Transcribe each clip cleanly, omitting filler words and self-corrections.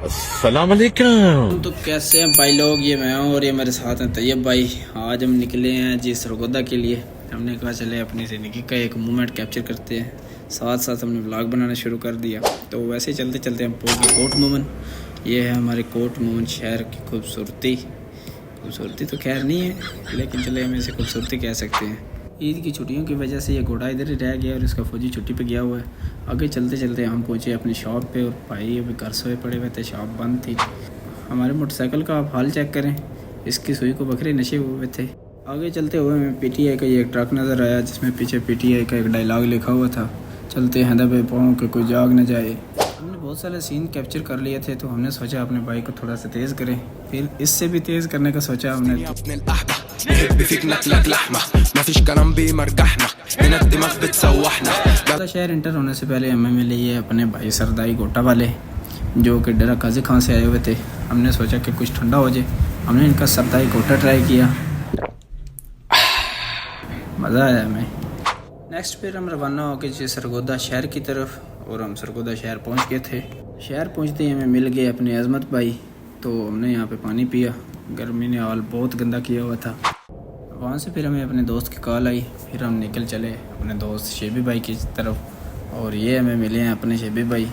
अस्सलाम वालेकुम। तो कैसे हैं भाई लोग, ये मैं हूँ और ये मेरे साथ हैं तैयब भाई। आज हम निकले हैं जी सरगोदा के लिए। हमने कहा चले अपनी ज़िंदगी का एक मोमेंट कैप्चर करते हैं, साथ साथ हमने व्लॉग बनाना शुरू कर दिया। तो वैसे ही चलते चलते हम पहुँच गए कोट मोमन। ये है हमारे कोट मोमन शहर की खूबसूरती तो खैर नहीं है, लेकिन चले हम इसे खूबसूरती कह सकते हैं। ईद की छुट्टियों की वजह से ये घोड़ा इधर ही रह गया और इसका फौजी छुट्टी पे गया हुआ है। आगे चलते चलते हम पहुँचे अपनी शॉप पे और भाई अभी घर सोए पड़े हुए थे, शॉप बंद थी। हमारे मोटरसाइकिल का आप हाल चेक करें, इसकी सुई को बकरे नशे हुए थे। आगे चलते हुए हमें पीटीआई का ये एक ट्रक नज़र आया जिसमें पीछे पीटीआई का एक डायलॉग लिखा हुआ था, चलते हैं दबे पाँव के कोई जाग न जाए। हमने बहुत सारे सीन कैप्चर कर लिए थे तो हमने सोचा अपने बाइक को थोड़ा सा तेज़ करें, फिर इससे भी तेज़ करने का सोचा हमने। शहर इंटर होने से पहले हमें मिले ये अपने भाई सरदाई गोटा वाले, जो कि डेरा काजी खान से आए हुए थे। हमने सोचा कि कुछ ठंडा हो जाए, हमने इनका सरदाई गोटा ट्राई किया, मज़ा आया हमें। नेक्स्ट फिर हम रवाना हो गए जी सरगोदा शहर की तरफ और हम सरगोदा शहर पहुंच गए थे। शहर पहुंचते ही हमें मिल गए अपने अजमत भाई, तो हमने यहाँ पे पानी पिया, गर्मी ने हाल बहुत गंदा किया हुआ था। वहाँ से फिर हमें अपने दोस्त की कॉल आई, फिर हम निकल चले अपने दोस्त शेबी भाई की तरफ और ये हमें मिले हैं अपने शेबी भाई।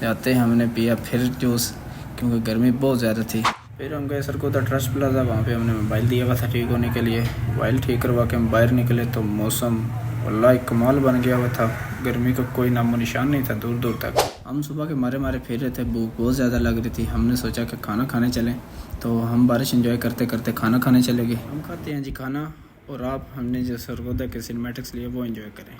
जाते हैं हमने पिया फिर जूस, क्योंकि गर्मी बहुत ज़्यादा थी। फिर हम गए सरगोदा ट्रस्ट प्लाजा, वहाँ पे हमने मोबाइल दिया हुआ था ठीक होने के लिए। मोबाइल ठीक करवा के हम बाहर निकले तो मौसम वल्लाह कमाल बन गया हुआ था, गर्मी का कोई नामो निशान नहीं था दूर दूर तक। हम सुबह के मारे फिर रहे थे, भूख बहुत ज़्यादा लग रही थी। हमने सोचा कि खाना खाने चलें, तो हम बारिश एंजॉय करते करते खाना खाने चले गए। हम खाते हैं जी खाना और आप हमने जो सरगोदा के सिनेमैटिक्स लिए वो एंजॉय करें।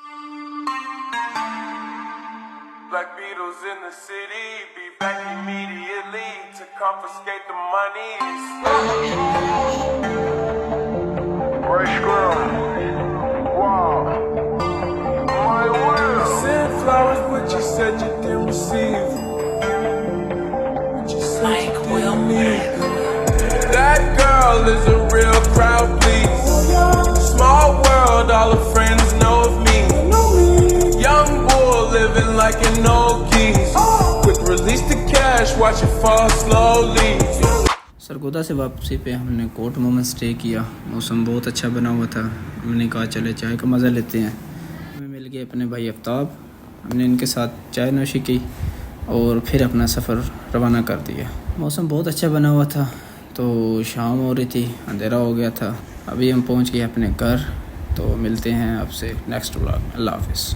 Black Beatles in the city, be back immediately to confiscate the monies. Fresh ground, wow, my world. Sent flowers, but you said you didn't receive. But you said you didn't need. That girl is a real crowd, please. Small world, all her friends know of me. Young bull living like an old geese. Quick release the cash, watch it fall slowly. Sargodha से वापसी पे हमने coat मोमन stay किया। मौसम बहुत अच्छा बना हुआ था, हमने कहा चले चाय का मज़ा लेते हैं। हमें मिल गए अपने भाई आफ्ताब, हमने इनके साथ चाय नोशी की और फिर अपना सफ़र रवाना कर दिया। मौसम बहुत अच्छा बना हुआ था, तो शाम हो रही थी, अंधेरा हो गया था। अभी हम पहुंच गए अपने घर, तो मिलते हैं आपसे नेक्स्ट व्लॉग। अल्लाह हाफ़िज़।